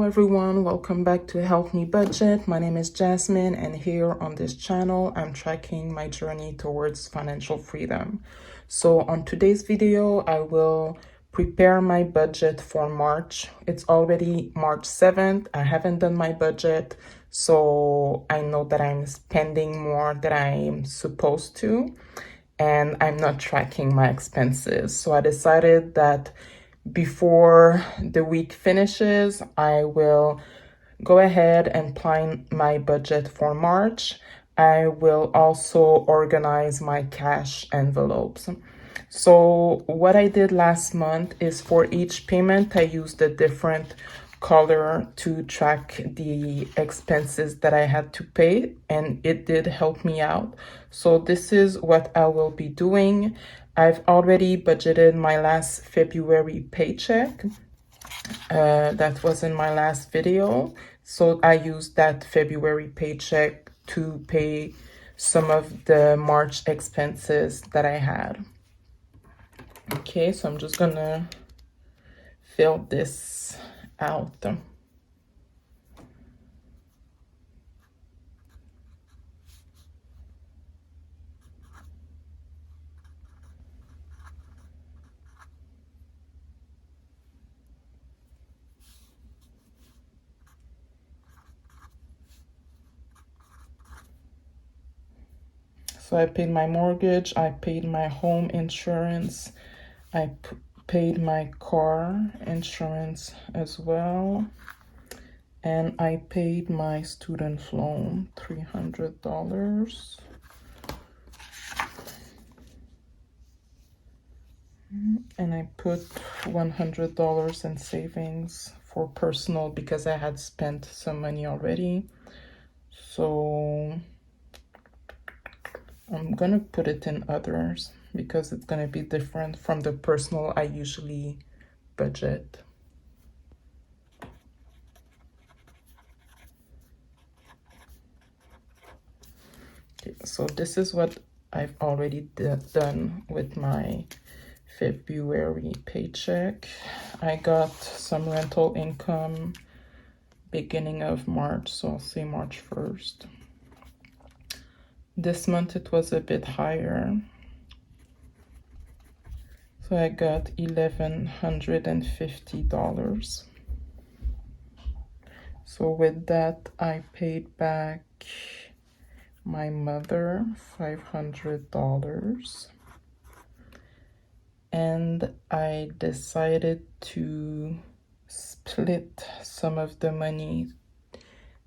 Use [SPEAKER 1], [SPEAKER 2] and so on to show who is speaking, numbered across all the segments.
[SPEAKER 1] everyone, welcome back to Help Me Budget. My name is Jasmine, and here on this channel I'm tracking my journey towards financial freedom. So on today's video I will prepare my budget for March. It's already March 7th. I haven't done my budget, so I know that I'm spending more than I'm supposed to, and I'm not tracking my expenses. So I decided that before the week finishes, I will go ahead and plan my budget for March. I will also organize my cash envelopes. So what I did last month is for each payment, I used a different color to track the expenses that I had to pay, and it did help me out. So this is what I will be doing. I've already budgeted my last February paycheck. That was in my last video. So I used that February paycheck to pay some of the March expenses that I had. Okay, so I'm just gonna fill this out. So I paid my mortgage, I paid my home insurance, I paid my car insurance as well, and I paid my student loan, $300. And I put $100 in savings for personal because I had spent some money already. So I'm gonna put it in others because it's gonna be different from the personal I usually budget. Okay, so this is what I've already done with my February paycheck. I got some rental income beginning of March, so I'll say March 1st. This month it was a bit higher. So I got $1,150. So with that, I paid back my mother $500. And I decided to split some of the money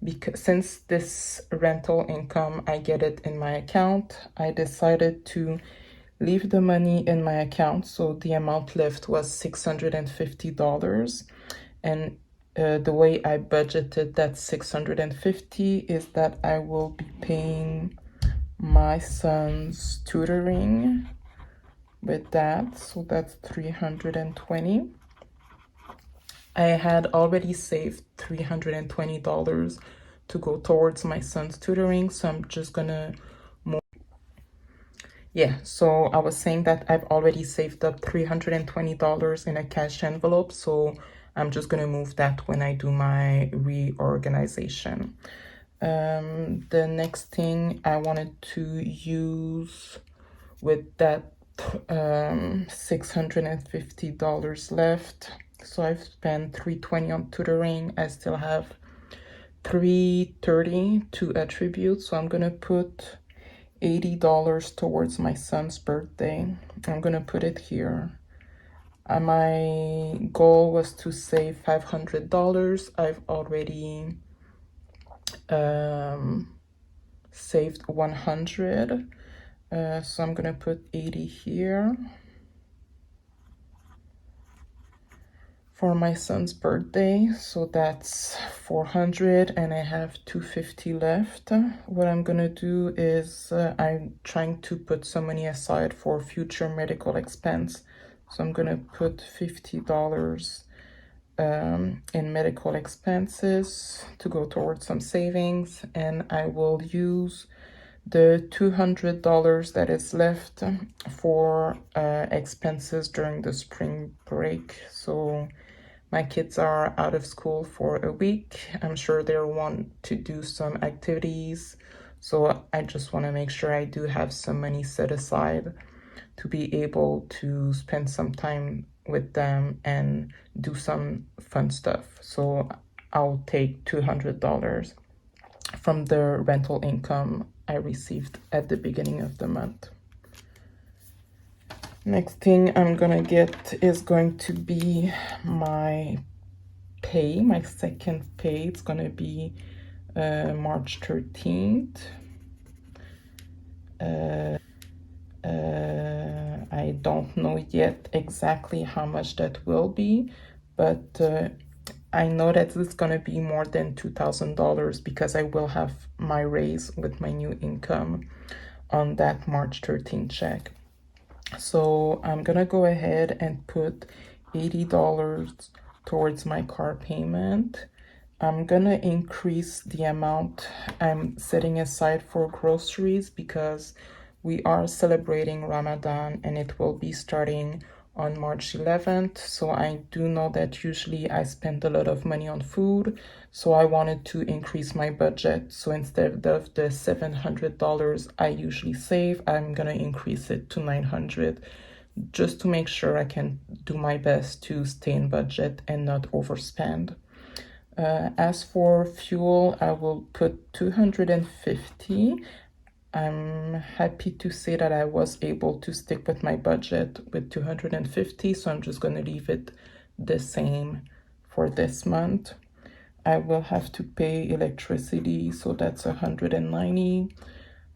[SPEAKER 1] because since this rental income, I get it in my account, I decided to leave the money in my account. So the amount left was $650. And the way I budgeted that $650 is that I will be paying my son's tutoring with that. So that's $320. I had already saved $320 to go towards my son's tutoring, so I'm just gonna move. Yeah, so I was saying that I've already saved up $320 in a cash envelope, so I'm just gonna move that when I do my reorganization. The next thing I wanted to use with that $650 left. So I've spent $320 on tutoring. I still have $330 to attribute. So I'm gonna put $80 towards my son's birthday. I'm gonna put it here. My goal was to save $500. I've already saved 100. So I'm gonna put 80 here. For my son's birthday, so that's 400, and I have 250 left. What I'm gonna do is I'm trying to put some money aside for future medical expense, so I'm gonna put $50 in medical expenses to go towards some savings, and I will use the $200 that is left for expenses during the spring break. So My kids are out of school for a week. I'm sure they'll want to do some activities. So I just want to make sure I do have some money set aside to be able to spend some time with them and do some fun stuff. So I'll take $200 from the rental income I received at the beginning of the month. Next thing I'm gonna get is going to be my pay, my second pay. It's gonna be March 13th. I don't know yet exactly how much that will be, but I know that it's gonna be more than $2,000 because I will have my raise with my new income on that March 13th check. So I'm gonna go ahead and put $80 towards my car payment. I'm gonna increase the amount I'm setting aside for groceries because we are celebrating Ramadan and it will be starting on March 11th. So I do know that usually I spend a lot of money on food. So I wanted to increase my budget. So instead of the $700 I usually save, I'm gonna increase it to $900 just to make sure I can do my best to stay in budget and not overspend. As for fuel, I will put 250. I'm happy to say that I was able to stick with my budget with 250, so I'm just going to leave it the same for this month. I will have to pay electricity, so that's 190.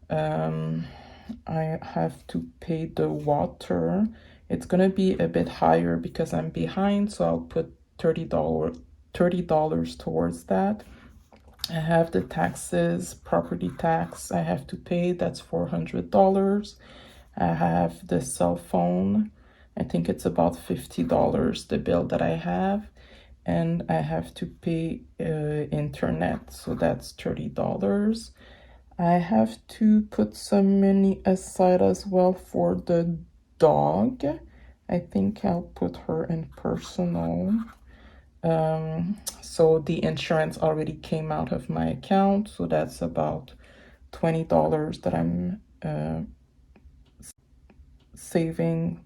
[SPEAKER 1] I have to pay the water. It's going to be a bit higher because I'm behind, so I'll put $30 towards that. I have the taxes, property tax I have to pay, that's $400. I have the cell phone, I think it's about $50, the bill that I have. And I have to pay internet, so that's $30. I have to put some money aside as well for the dog. I think I'll put her in personal. So the insurance already came out of my account, so that's about $20 that I'm saving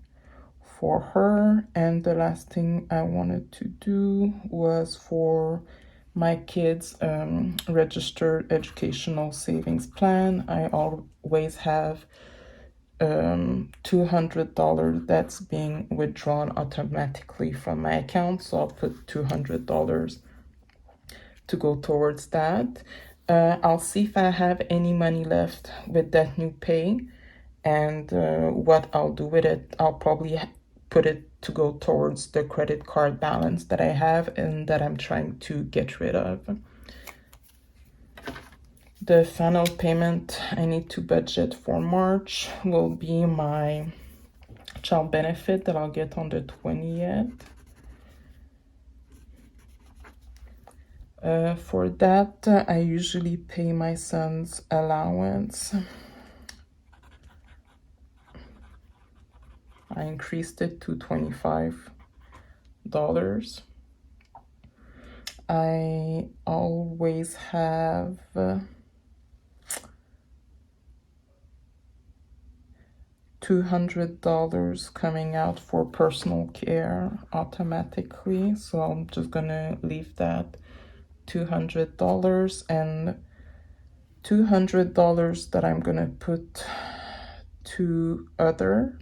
[SPEAKER 1] for her. And the last thing I wanted to do was for my kids' registered educational savings plan. I always have $200 that's being withdrawn automatically from my account, so I'll put $200 to go towards that. I'll see if I have any money left with that new pay and what I'll do with it. I'll probably put it to go towards the credit card balance that I have and that I'm trying to get rid of. The final payment I need to budget for March will be my child benefit that I'll get on the 20th. For that, I usually pay my son's allowance. I increased it to $25. I always have $200 coming out for personal care automatically, so I'm just gonna leave that $200 and $200 that I'm gonna put to other.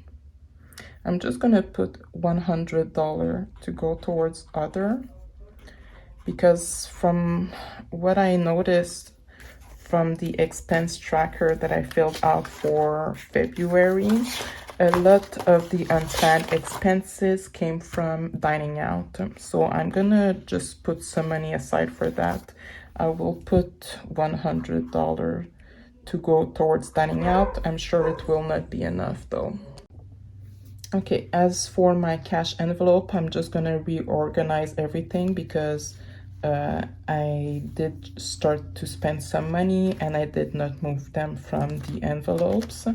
[SPEAKER 1] I'm just gonna put $100 to go towards other because from what I noticed from the expense tracker that I filled out for February, a lot of the unplanned expenses came from dining out. So I'm gonna just put some money aside for that. I will put $100 to go towards dining out. I'm sure it will not be enough though. Okay, as for my cash envelope, I'm just gonna reorganize everything because I did start to spend some money and I did not move them from the envelopes.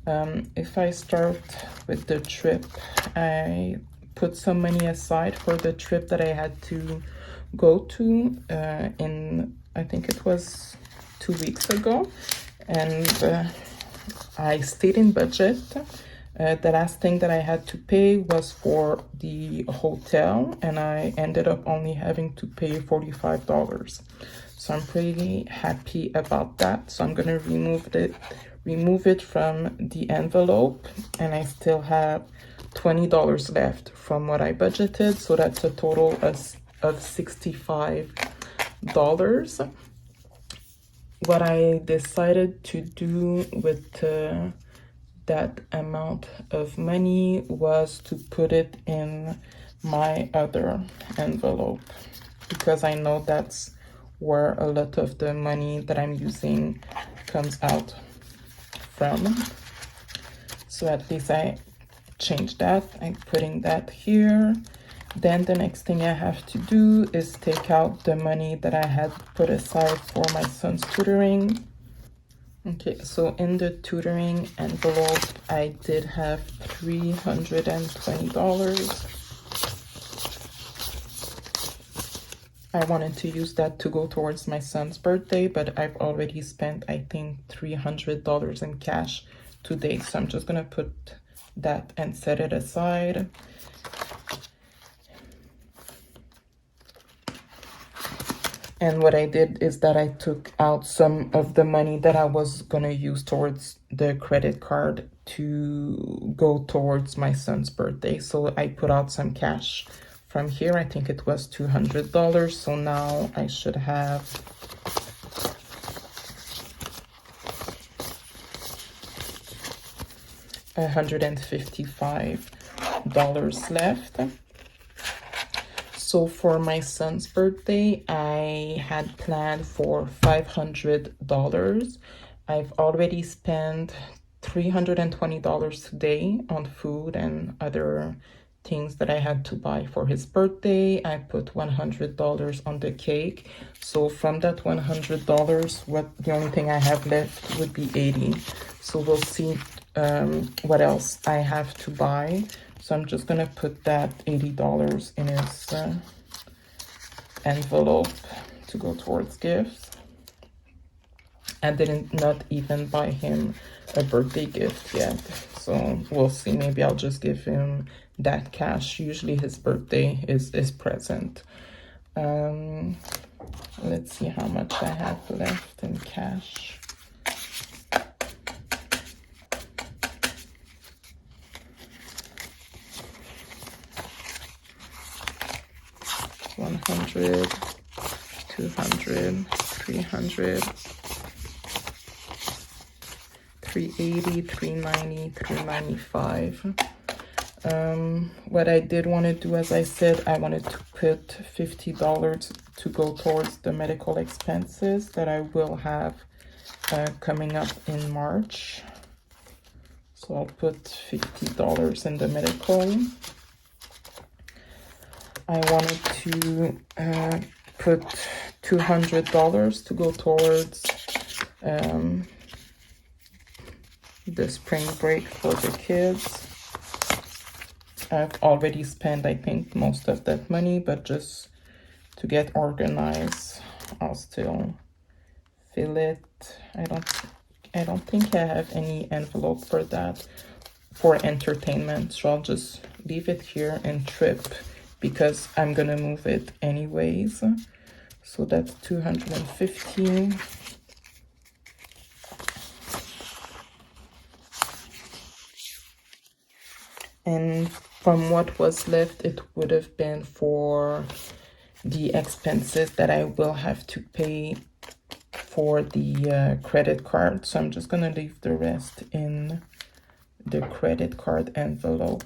[SPEAKER 1] If I start with the trip, I put some money aside for the trip that I had to go to I think it was 2 weeks ago, and I stayed in budget. The last thing that I had to pay was for the hotel, and I ended up only having to pay $45. So I'm pretty happy about that. So I'm gonna remove it from the envelope, and I still have $20 left from what I budgeted. So that's a total of $65. What I decided to do with that amount of money was to put it in my other envelope, because I know that's where a lot of the money that I'm using comes out from. So at least I changed that. I'm putting that here. Then the next thing I have to do is take out the money that I had put aside for my son's tutoring. Okay, so in the tutoring envelope, I did have $320. I wanted to use that to go towards my son's birthday, but I've already spent, I think, $300 in cash today. So I'm just gonna put that and set it aside. And what I did is that I took out some of the money that I was gonna use towards the credit card to go towards my son's birthday. So I put out some cash from here. I think it was $200. So now I should have $155 left. So for my son's birthday, I had planned for $500. I've already spent $320 today on food and other things that I had to buy for his birthday. I put $100 on the cake. So from that $100, the only thing I have left would be $80. So we'll see what else I have to buy. So I'm just gonna put that $80 in his envelope to go towards gifts. I didn't not even buy him a birthday gift yet. So we'll see, maybe I'll just give him that cash. Usually his birthday is present. Let's see how much I have left in cash. $100, $200, $300, $380, $390, $395. What I did want to do, as I said, I wanted to put $50 to go towards the medical expenses that I will have coming up in March. So I'll put $50 in the medical. I wanted to put $200 to go towards the spring break for the kids. I've already spent, I think, most of that money, but just to get organized, I'll still fill it. I don't think I have any envelope for that, for entertainment. So I'll just leave it here and trip, because I'm gonna move it anyways. So that's $250. And from what was left, it would have been for the expenses that I will have to pay for the credit card. So I'm just gonna leave the rest in the credit card envelope.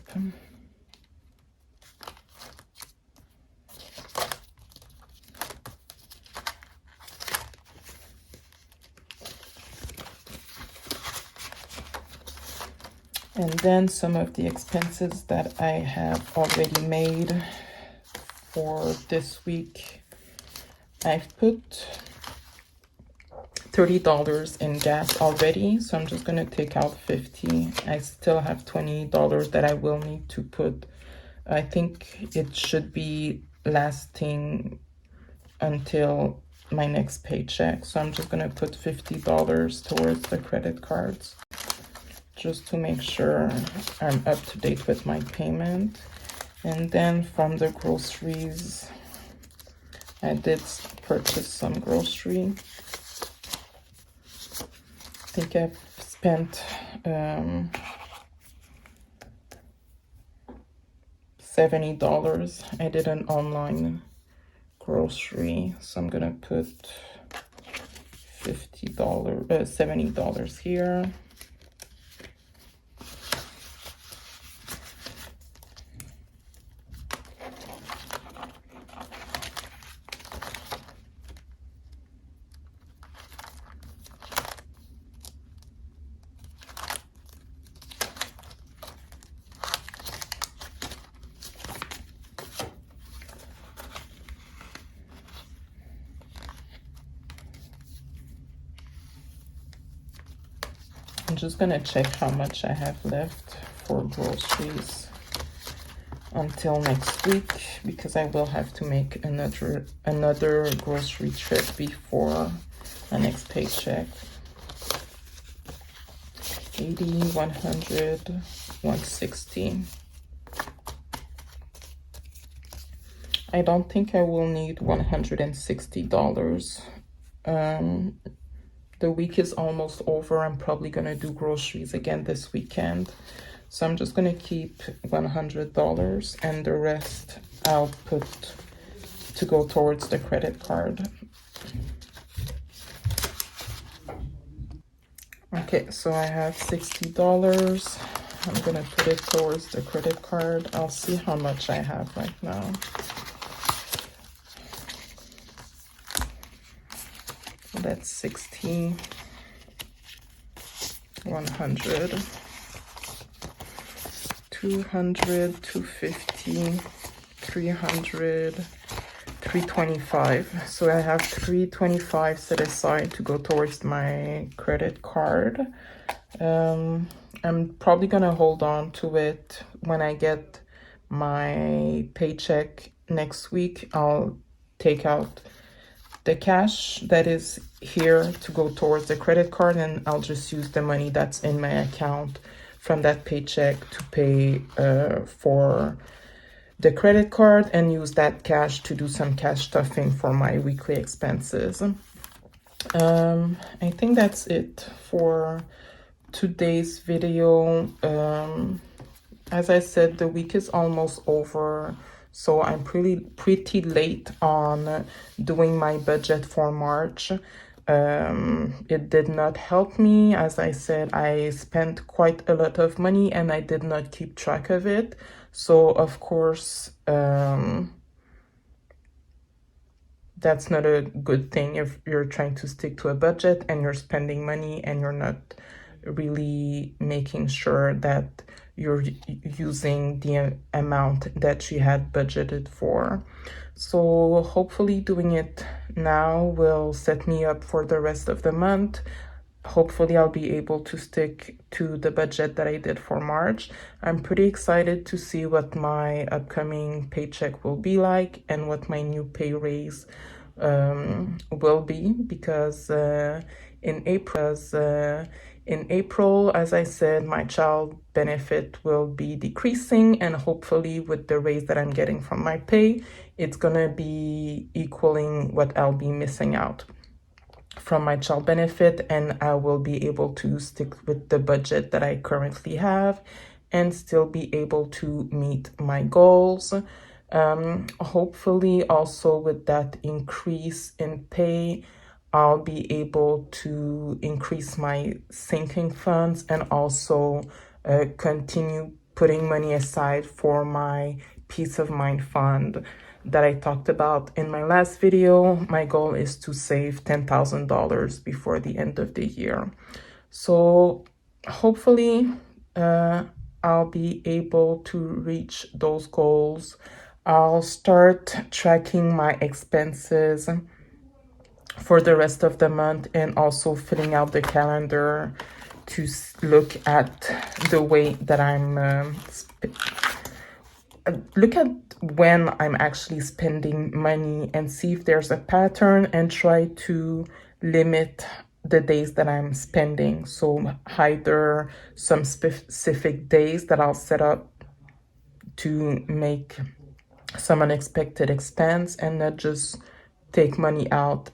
[SPEAKER 1] And then some of the expenses that I have already made for this week. I've put $30 in gas already, so I'm just gonna take out $50. I still have $20 that I will need to put I think it should be lasting until my next paycheck. So I'm just gonna put $50 towards the credit cards just to make sure I'm up to date with my payment. And then from the groceries, I did purchase some grocery. I think I've spent $70. I did an online grocery, so I'm gonna put $70 here. I'm just gonna check how much I have left for groceries until next week, because I will have to make another grocery trip before my next paycheck. 80, 100, 160. I don't think I will need $160. The week is almost over. I'm probably gonna do groceries again this weekend. So I'm just gonna keep $100 and the rest I'll put to go towards the credit card. Okay, so I have $60. I'm gonna put it towards the credit card. I'll see how much I have right now. That's 60, 100, 200, 250, 300, 325. So I have 325 set aside to go towards my credit card. I'm probably gonna hold on to it. When I get my paycheck next week, I'll take out the cash that is here to go towards the credit card, and I'll just use the money that's in my account from that paycheck to pay for the credit card, and use that cash to do some cash stuffing for my weekly expenses. I think that's it for today's video. As I said, the week is almost over, so I'm pretty late on doing my budget for March. It did not help me. As I said, I spent quite a lot of money and I did not keep track of it. So of course, that's not a good thing if you're trying to stick to a budget and you're spending money and you're not really making sure that you're using the amount that you had budgeted for. So hopefully doing it now will set me up for the rest of the month. Hopefully I'll be able to stick to the budget that I did for March. I'm pretty excited to see what my upcoming paycheck will be like and what my new pay raise will be, because in April, as I said, my child benefit will be decreasing, and hopefully with the raise that I'm getting from my pay, it's gonna be equaling what I'll be missing out from my child benefit, and I will be able to stick with the budget that I currently have and still be able to meet my goals. Hopefully also with that increase in pay, I'll be able to increase my sinking funds and also continue putting money aside for my peace of mind fund that I talked about in my last video. My goal is to save $10,000 before the end of the year. So hopefully I'll be able to reach those goals. I'll start tracking my expenses for the rest of the month and also filling out the calendar to look at the way that I'm look at when I'm actually spending money and see if there's a pattern, and try to limit the days that I'm spending. So either some specific days that I'll set up to make some unexpected expense, and not just take money out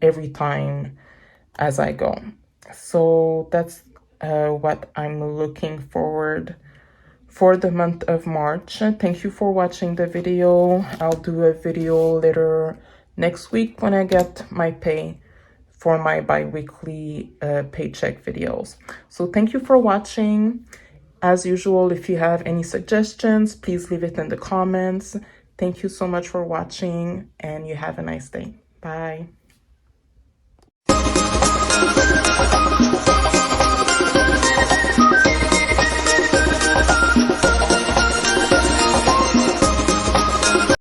[SPEAKER 1] every time as I go. So that's what I'm looking forward for the month of March. Thank you for watching the video. I'll do a video later next week when I get my pay for my bi-weekly paycheck videos. So thank you for watching. As usual, if you have any suggestions, please leave it in the comments. Thank you so much for watching, and you have a nice day. Bye.